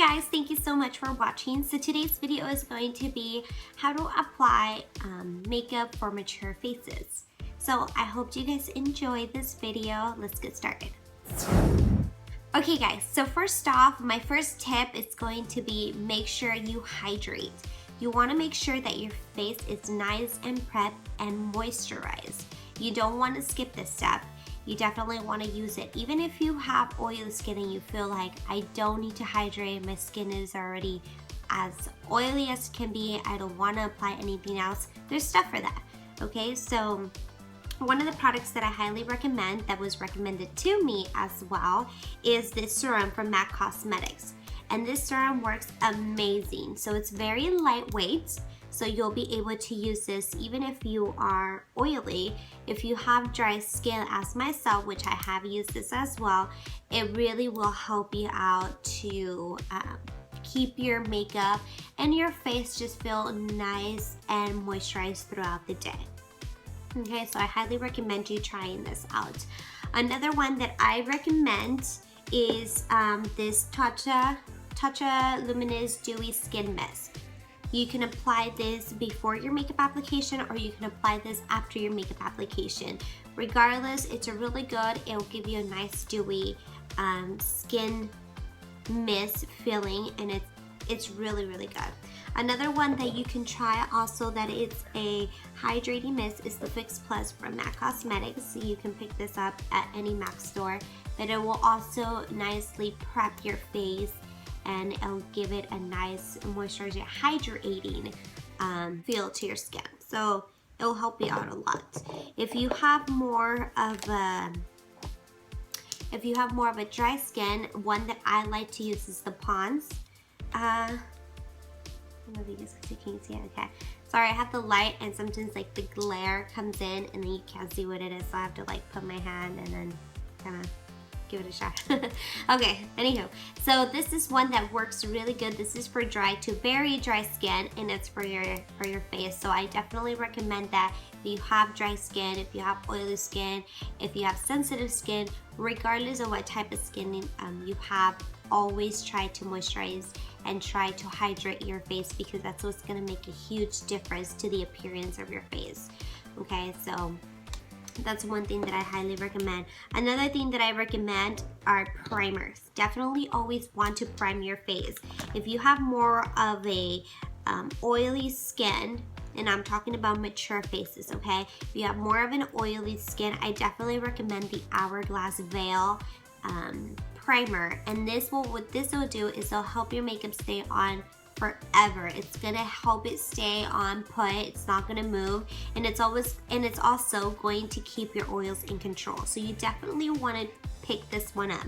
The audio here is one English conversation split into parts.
guys, thank you so much for watching. So today's video is going to be how to apply makeup for mature faces. So I hope you guys enjoyed this video. Let's get started. Okay guys, so first off, my first tip is going to be make sure you hydrate. You want to make sure that your face is nice and prepped and moisturized. You don't want to skip this step. You definitely want to use it. Even if you have oily skin and you feel like I don't need to hydrate, my skin is already as oily as can be, I don't want to apply anything else, there's stuff for that. Okay, so one of the products that I highly recommend, that was recommended to me as well, is this serum from MAC Cosmetics. And this serum works amazing. So it's very lightweight. So you'll be able to use this even if you are oily. If you have dry skin as myself, which I have used this as well, it really will help you out to keep your makeup and your face just feel nice and moisturized throughout the day. Okay, so I highly recommend you trying this out. Another one that I recommend is this Tatcha Luminous Dewy Skin Mist. You can apply this before your makeup application or you can apply this after your makeup application. Regardless, it's a really good, it will give you a nice dewy skin mist feeling, and it's really, really good. Another one that you can try also that it's a hydrating mist is the Fix Plus from MAC Cosmetics. So you can pick this up at any MAC store, but it will also nicely prep your face and it'll give it a nice moisturizing, hydrating feel to your skin. So it'll help you out a lot. If you have more of a dry skin, one that I like to use is the Pond's. I don't know if you guys can see it. Okay. Sorry, I have the light and sometimes like the glare comes in and then you can't see what it is, so I have to like put my hand and then kind of give it a shot. Okay, anywho, so this is one that works really good. This is for dry to very dry skin, and it's for your face. So I definitely recommend that if you have dry skin, if you have oily skin, if you have sensitive skin, regardless of what type of skin you have, always try to moisturize and try to hydrate your face, because that's what's going to make a huge difference to the appearance of your face. Okay, so that's one thing that I highly recommend. Another thing that I recommend are primers. Definitely always want to prime your face. If you have more of a oily skin, and I'm talking about mature faces, okay? If you have more of an oily skin, I definitely recommend the Hourglass Veil primer. And what this will do is it'll help your makeup stay on forever. It's gonna help it stay on put. It's not gonna move, and it's also going to keep your oils in control. So you definitely want to pick this one up.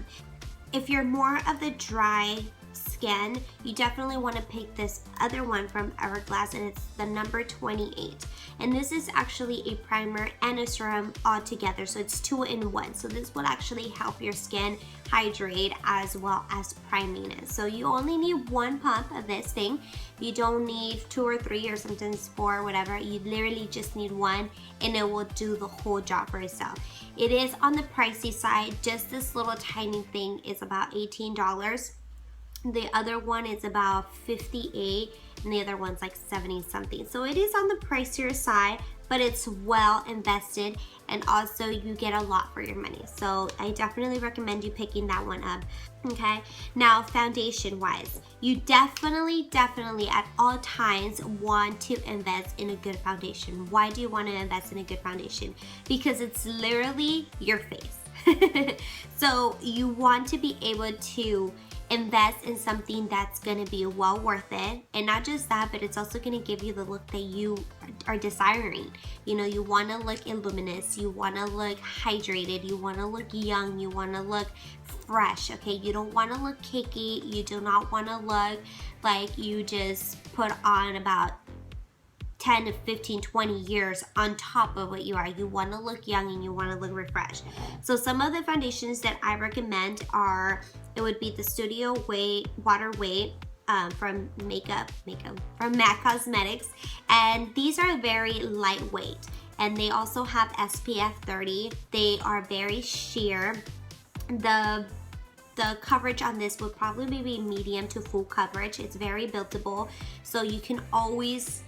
If you're more of the dry skin, you definitely want to pick this other one from Hourglass, and it's the number 28. And this is actually a primer and a serum all together, so it's 2 in 1. So this will actually help your skin hydrate as well as priming it. So you only need 1 pump of this thing. You don't need 2 or 3 or sometimes 4 or whatever. You literally just need 1 and it will do the whole job for itself. It is on the pricey side. Just this little tiny thing is about $18. The other one is about $58 and the other one's like 70 something. So it is on the pricier side, but it's well invested, and also you get a lot for your money. So I definitely recommend you picking that one up. Okay, now foundation wise, you definitely at all times want to invest in a good foundation. Why do you want to invest in a good foundation? Because it's literally your face. So you want to be able to invest in something that's going to be well worth it, and not just that, but it's also going to give you the look that you are desiring. You know, you want to look luminous, you want to look hydrated, you want to look young, you want to look fresh. Okay, you don't want to look cakey, you do not want to look like you just put on about 10 to 15, 20 years on top of what you are. You want to look young and you want to look refreshed. So some of the foundations that I recommend are, it would be the Studio Waterweight from MAC Cosmetics, and these are very lightweight, and they also have SPF 30. They are very sheer. The the coverage on this would probably be medium to full coverage. It's very buildable, so you can always,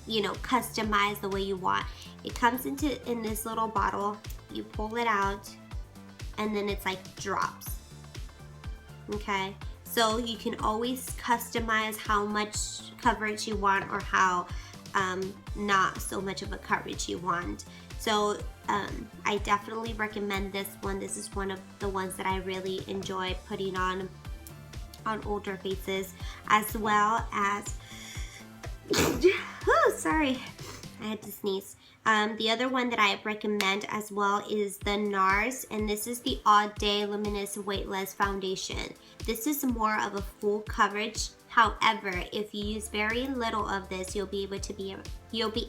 you know, customize the way you want. It comes in this little bottle. You pull it out, and then it's like drops. Okay, so you can always customize how much coverage you want or how not so much of a coverage you want. So I definitely recommend this one. This is one of the ones that I really enjoy putting on older faces, as well as oh, sorry, I had to sneeze. The other one that I recommend as well is the NARS, and this is the All Day Luminous Weightless Foundation. This is more of a full coverage. However, if you use very little of this, you'll be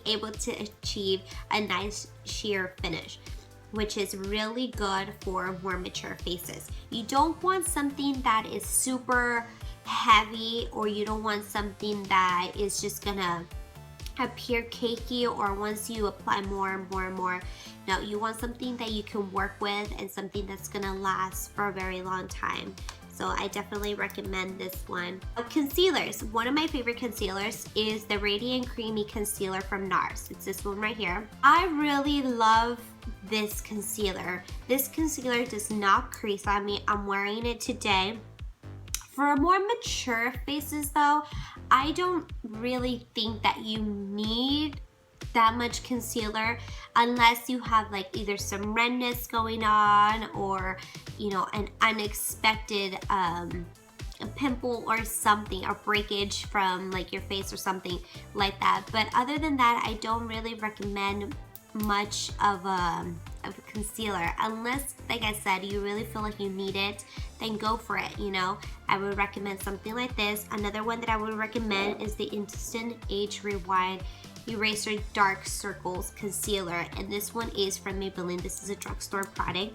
able to achieve a nice sheer finish, which is really good for more mature faces. You don't want something that is super heavy, or you don't want something that is just gonna appear cakey, or once you apply more and more and more. No, you want something that you can work with and something that's gonna last for a very long time. So I definitely recommend this one. Concealers. One of my favorite concealers is the Radiant Creamy Concealer from NARS. It's this one right here. I really love this concealer. This concealer does not crease on me. I'm wearing it today. For more mature faces though, I don't really think that you need that much concealer unless you have like either some redness going on, or you know, an unexpected a pimple or something, or breakage from like your face or something like that. But other than that, I don't really recommend much of a concealer unless, like I said, you really feel like you need it. Then go for it, you know. I would recommend something like this. Another one that I would recommend is the Instant Age Rewind Eraser Dark Circles Concealer, and this one is from Maybelline. This is a drugstore product,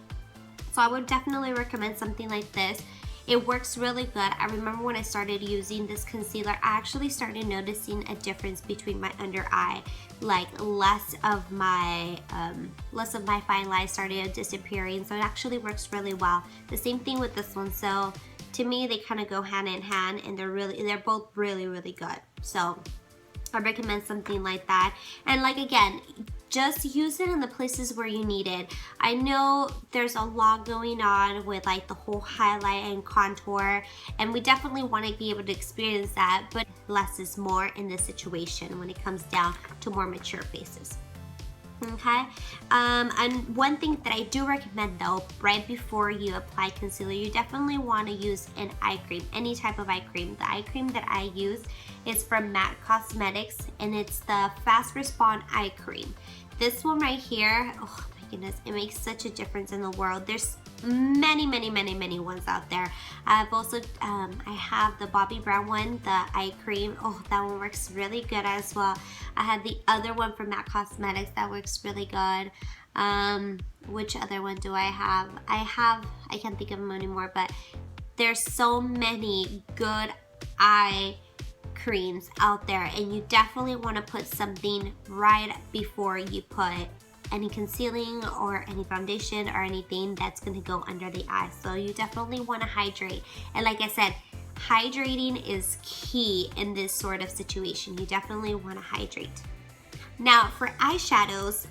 so I would definitely recommend something like this. It works really good. I remember when I started using this concealer, I actually started noticing a difference between my under eye. Like less of my fine lines started disappearing, so it actually works really well. The same thing with this one. So to me, they kind of go hand in hand, and they're both really, really good. So I recommend something like that. And like, again, just use it in the places where you need it. I know there's a lot going on with like the whole highlight and contour, and we definitely want to be able to experience that, but less is more in this situation when it comes down to more mature faces. Okay, and one thing that I do recommend though, right before you apply concealer, you definitely want to use an eye cream, any type of eye cream. The eye cream that I use is from MAC Cosmetics, and it's the Fast Respond Eye Cream. This one right here, oh my goodness, it makes such a difference in the world. There's many ones out there. I've also I have the Bobbi Brown one, the eye cream. Oh, that one works really good as well. I have the other one from MAC Cosmetics that works really good. Which other one do I have? I can't think of them anymore, but there's so many good eye creams out there, and you definitely want to put something right before you put any concealing or any foundation or anything that's going to go under the eye. So you definitely want to hydrate, and like I said, hydrating is key in this sort of situation. You definitely want to hydrate. Now for eyeshadows,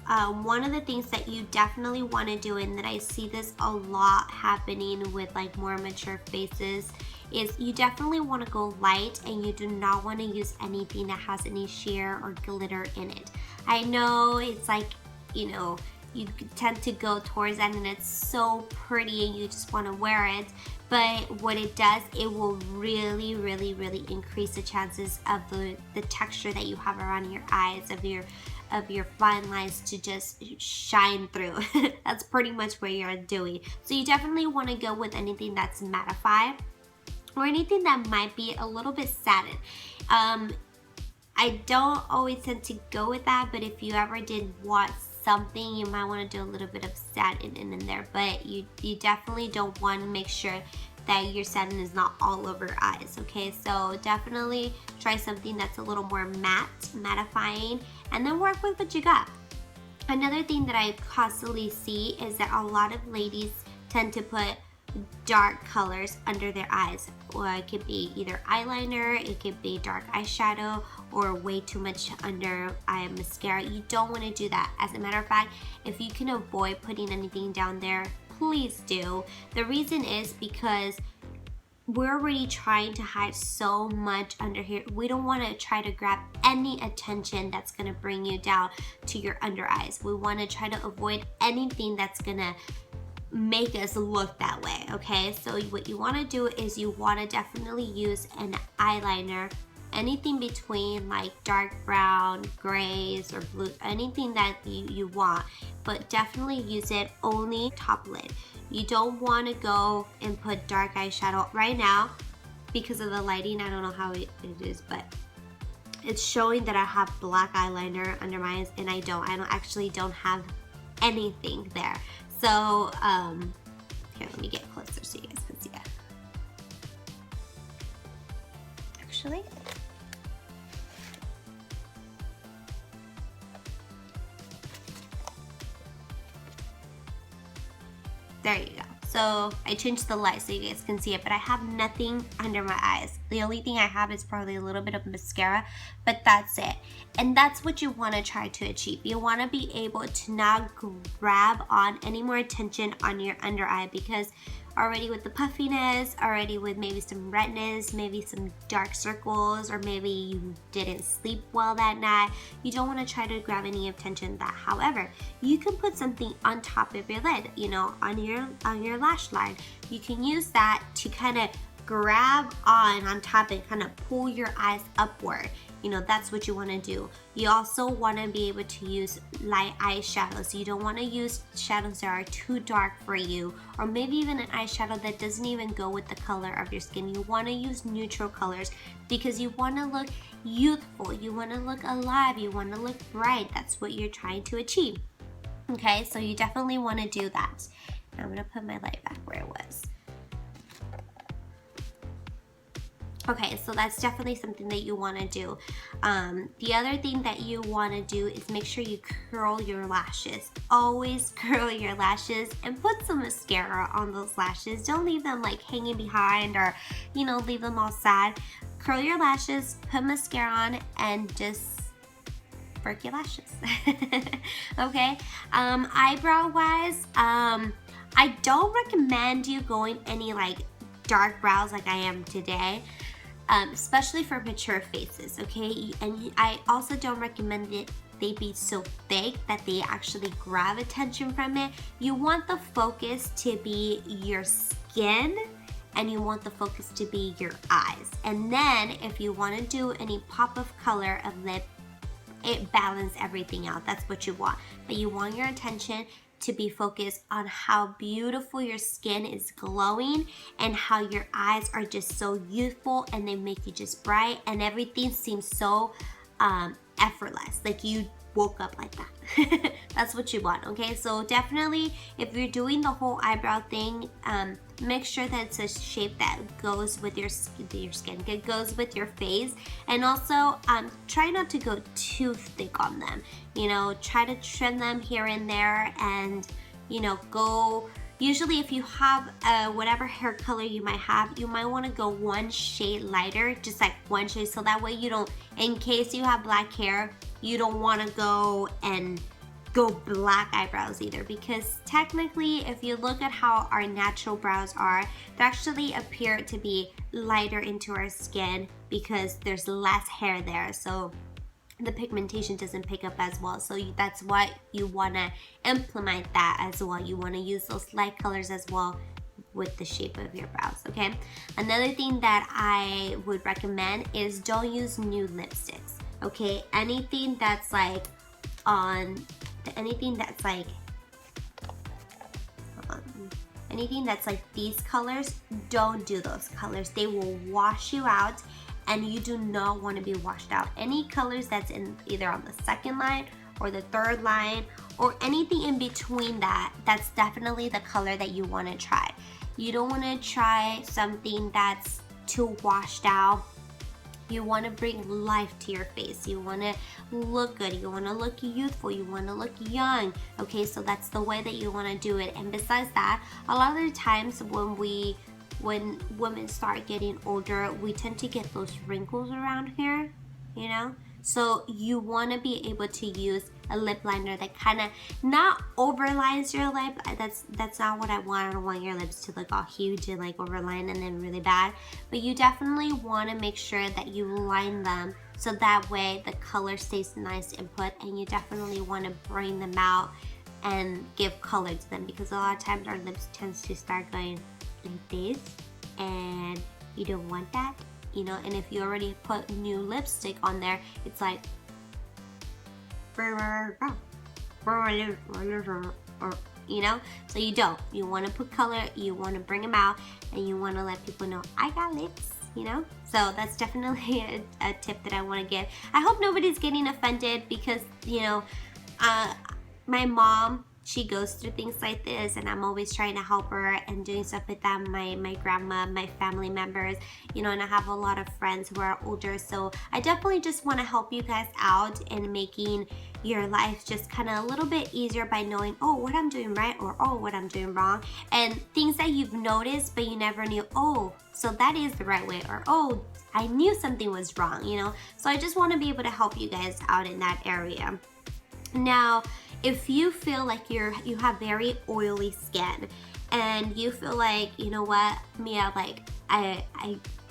one of the things that you definitely want to do, and that I see this a lot happening with like more mature faces, is you definitely want to go light, and you do not want to use anything that has any sheer or glitter in it. I know it's like, you know, you tend to go towards that and it's so pretty and you just want to wear it, but what it does, it will really increase the chances of the texture that you have around your eyes, of your fine lines to just shine through. That's pretty much what you're doing. So you definitely want to go with anything that's mattified, or anything that might be a little bit satin. I don't always tend to go with that, but if you ever did want something, you might want to do a little bit of satin in there, but you definitely don't want to make sure that your satin is not all over your eyes, okay? So definitely try something that's a little more matte, mattifying, and then work with what you got. Another thing that I constantly see is that a lot of ladies tend to put dark colors under their eyes. Or it could be either eyeliner, it could be dark eyeshadow, or way too much under eye mascara. You don't want to do that. As a matter of fact, if you can avoid putting anything down there, please do. The reason is because we're already trying to hide so much under here. We don't want to try to grab any attention that's going to bring you down to your under eyes. We want to try to avoid anything that's going to make us look that way, okay? So what you want to do is you want to definitely use an eyeliner, anything between like dark brown, grays, or blue, anything that you want, but definitely use it only top lid. You don't want to go and put dark eyeshadow right now because of the lighting. I don't know how it is, but it's showing that I have black eyeliner under my eyes, and I actually don't have anything there. So here, let me get closer so you guys can see it. Actually, there you go. So I changed the light so you guys can see it, but I have nothing under my eyes. The only thing I have is probably a little bit of mascara, but that's it. And that's what you want to try to achieve. You want to be able to not grab on any more attention on your under eye, because already with the puffiness, already with maybe some redness, maybe some dark circles, or maybe you didn't sleep well that night, you don't want to try to grab any attention that. However, you can put something on top of your lid, you know, on your lash line. You can use that to kind of grab on top and kind of pull your eyes upward. You know, that's what you want to do. You also want to be able to use light eyeshadows. You don't want to use shadows that are too dark for you, or maybe even an eyeshadow that doesn't even go with the color of your skin. You want to use neutral colors because you want to look youthful, you want to look alive, you want to look bright. That's what you're trying to achieve. Okay, so you definitely want to do that. Now I'm going to put my light back where it was. Okay, so that's definitely something that you want to do. The other thing that you want to do is make sure you curl your lashes. Always curl your lashes and put some mascara on those lashes. Don't leave them like hanging behind, or, you know, leave them all sad. Curl your lashes, put mascara on, and just work your lashes. Okay, eyebrow wise, I don't recommend you going any like dark brows like I am today. Especially for mature faces, okay? And I also don't recommend it they be so thick that they actually grab attention from it. You want the focus to be your skin, and you want the focus to be your eyes. And then if you want to do any pop of color of lip, it balances everything out. That's what you want. But you want your attention to be focused on how beautiful your skin is glowing, and how your eyes are just so youthful, and they make you just bright, and everything seems so effortless, like you woke up like that. That's what you want, okay? So definitely, if you're doing the whole eyebrow thing, make sure that it's a shape that goes with your skin, it goes with your face. And also, try not to go too thick on them. You know, try to trim them here and there, and, you know, go. Usually if you have whatever hair color you might have, you might want to go one shade lighter, just like one shade, so that way you don't, in case you have black hair, you don't want to go and go black eyebrows either, because technically if you look at how our natural brows are, they actually appear to be lighter into our skin because there's less hair there, so the pigmentation doesn't pick up as well. So that's why you want to implement that as well. You want to use those light colors as well with the shape of your brows, okay? Another thing that I would recommend is don't use nude lipsticks, okay? Anything that's like these colors, don't do those colors. They will wash you out, and you do not want to be washed out. Any colors that's in either on the second line or the third line, or anything in between that, that's definitely the color that you want to try. You don't want to try something that's too washed out. You want to bring life to your face. You want to look good. You want to look youthful. You want to look young. Okay, so that's the way that you want to do it. And besides that, a lot of the times when women start getting older, we tend to get those wrinkles around here, you know? So you want to be able to use a lip liner that kind of not overlines your lip. That's not what I want. I don't want your lips to look all huge and like overline and then really bad. But you definitely want to make sure that you line them so that way the color stays nice and put, and you definitely want to bring them out and give color to them, because a lot of times our lips tends to start going like this, and you don't want that, you know. And if you already put new lipstick on there, it's like you know, so you don't. You want to put color, you want to bring them out, and you want to let people know I got lips, you know. So that's definitely a tip that I want to give. I hope nobody's getting offended, because you know, my mom, she goes through things like this, and I'm always trying to help her and doing stuff with them. My grandma, my family members, you know, and I have a lot of friends who are older, so I definitely just want to help you guys out in making your life just kind of a little bit easier by knowing, oh, what I'm doing right, or oh, what I'm doing wrong, and things that you've noticed but you never knew, oh, so that is the right way, or oh, I knew something was wrong, you know. So I just want to be able to help you guys out in that area. Now, if you feel like you have very oily skin, and you feel like, you know what, Mia, like I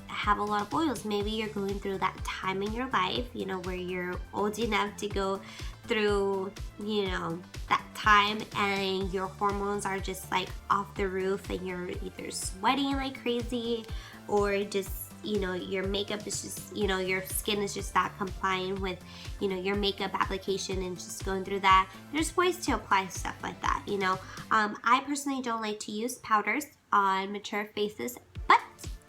have a lot of oils, maybe you're going through that time in your life, you know, where you're old enough to go through, you know, that time, and your hormones are just like off the roof, and you're either sweating like crazy, or just, you know, your makeup is just, you know, your skin is just not complying with, you know, your makeup application, and just going through that. There's ways to apply stuff like that, you know. I personally don't like to use powders on mature faces, but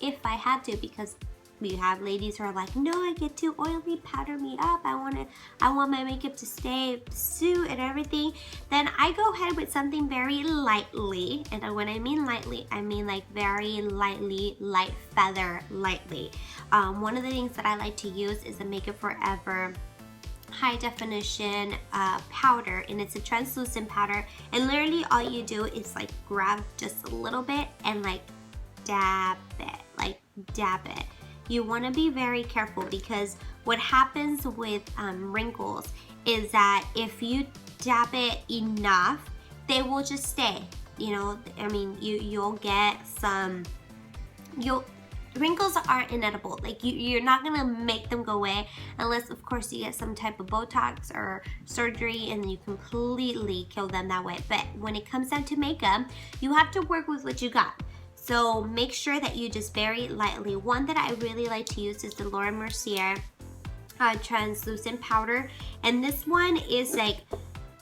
if I had to, because we have ladies who are like, no, I get too oily, powder me up, I want my makeup to stay suit and everything, then I go ahead with something very lightly. And when I mean lightly, I mean like very lightly, light feather lightly. One of the things that I like to use is the Makeup Forever high definition powder, and it's a translucent powder, and literally all you do is like grab just a little bit and like dab it. You want to be very careful, because what happens with wrinkles is that if you dab it enough, they will just stay, you know. I mean, you'll get some, wrinkles are inedible. Like you're not gonna make them go away unless, of course, you get some type of Botox or surgery and you completely kill them that way. But when it comes down to makeup, you have to work with what you got. So make sure that you just very lightly. One that I really like to use is the Laura Mercier translucent powder, and this one is like,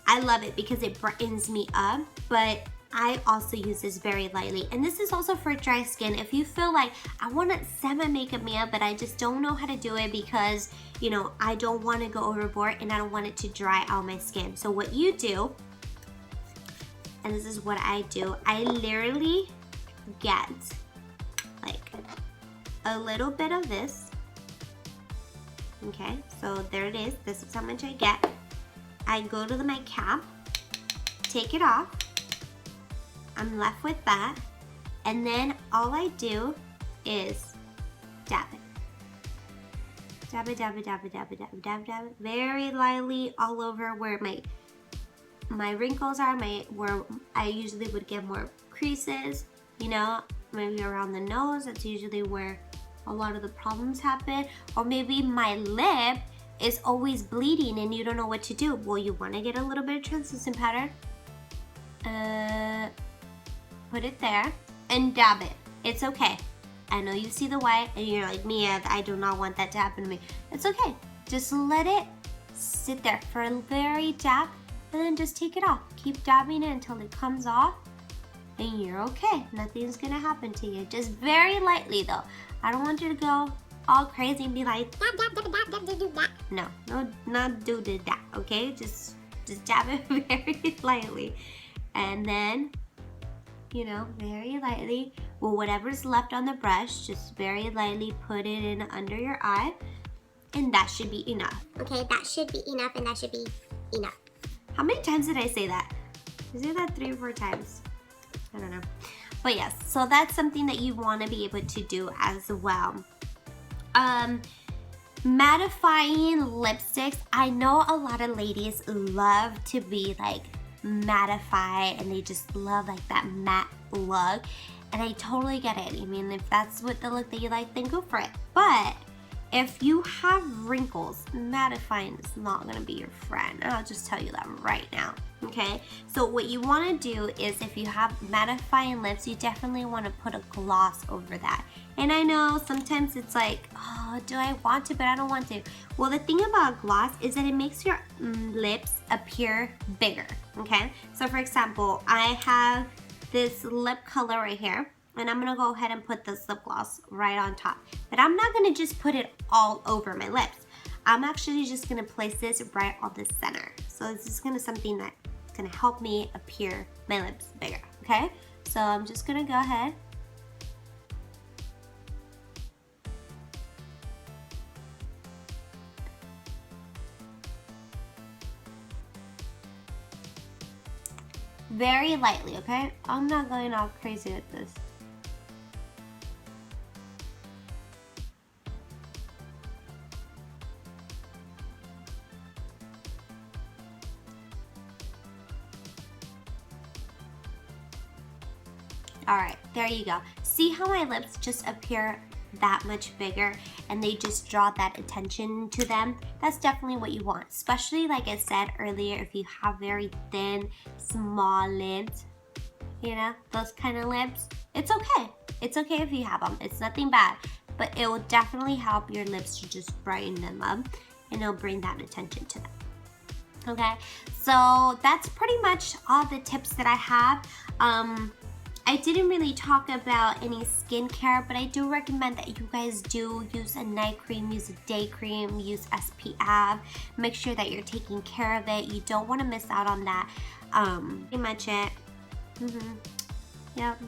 I love it because it brightens me up, but I also use this very lightly. And this is also for dry skin. If you feel like I want to set my makeup, Mia, but I just don't know how to do it because, you know, I don't want to go overboard and I don't want it to dry out my skin. So what you do, and this is what I do, I literally get like a little bit of this. Okay, so there it is. This is how much I get. I go to my cap, take it off. I'm left with that, and then all I do is dab it. Dab it, dab it, dab it, dab it, dab it, dab it, dab it, very lightly all over where my wrinkles are, where I usually would get more creases, you know, maybe around the nose. That's usually where a lot of the problems happen. Or maybe my lip is always bleeding and you don't know what to do. Well, you want to get a little bit of translucent powder, put it there, and dab it. It's okay. I know you see the white and you're like, Mia, I do not want that to happen to me. It's okay. Just let it sit there for a very dab, and then just take it off. Keep dabbing it until it comes off, and you're okay. Nothing's gonna happen to you. Just very lightly though. I don't want you to go all crazy and be like, no, not do that, okay? Just dab it very lightly. And then you know, very lightly. Well, whatever's left on the brush, just very lightly put it in under your eye, and that should be enough. Okay, that should be enough, and that should be enough. How many times did I say that? Did I say that 3 or 4 times? I don't know. But yes, so that's something that you want to be able to do as well. Mattifying lipsticks. I know a lot of ladies love to be like mattify, and they just love like that matte look, and I totally get it. I mean, if that's what the look that you like, then go for it. But if you have wrinkles, mattifying is not gonna be your friend. I'll just tell you that right now, okay? So what you wanna do is, if you have mattifying lips, you definitely wanna put a gloss over that. And I know sometimes it's like, oh, do I want to, but I don't want to. Well, the thing about gloss is that it makes your lips appear bigger, okay? So for example, I have this lip color right here, and I'm gonna go ahead and put this lip gloss right on top. But I'm not gonna just put it all over my lips. I'm actually just gonna place this right on the center. So this is gonna something that's gonna help me appear my lips bigger, okay? So I'm just gonna go ahead. Very lightly, okay? I'm not going all crazy with this. Alright, there you go. See how my lips just appear that much bigger, and they just draw that attention to them? That's definitely what you want, especially like I said earlier, if you have very thin, small lids, you know, those kind of lips. It's okay. It's okay if you have them. It's nothing bad, but it will definitely help your lips to just brighten them up, and it'll bring that attention to them. Okay, so that's pretty much all the tips that I have. I didn't really talk about any skincare, but I do recommend that you guys do use a night cream, use a day cream, use SPF. Make sure that you're taking care of it. You don't want to miss out on that. Pretty much it. Yep.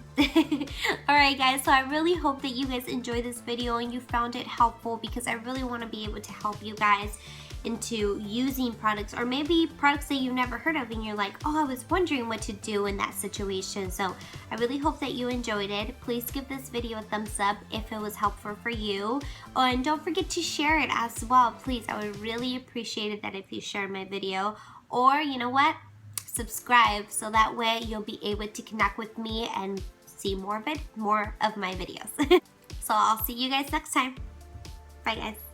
Alright guys, so I really hope that you guys enjoyed this video and you found it helpful, because I really want to be able to help you guys into using products, or maybe products that you've never heard of and you're like, oh, I was wondering what to do in that situation. So I really hope that you enjoyed it. Please give this video a thumbs up if it was helpful for you, and don't forget to share it as well, please. I would really appreciate it that if you share my video, or you know what, subscribe, so that way you'll be able to connect with me and see more of my videos. So I'll see you guys next time. Bye guys.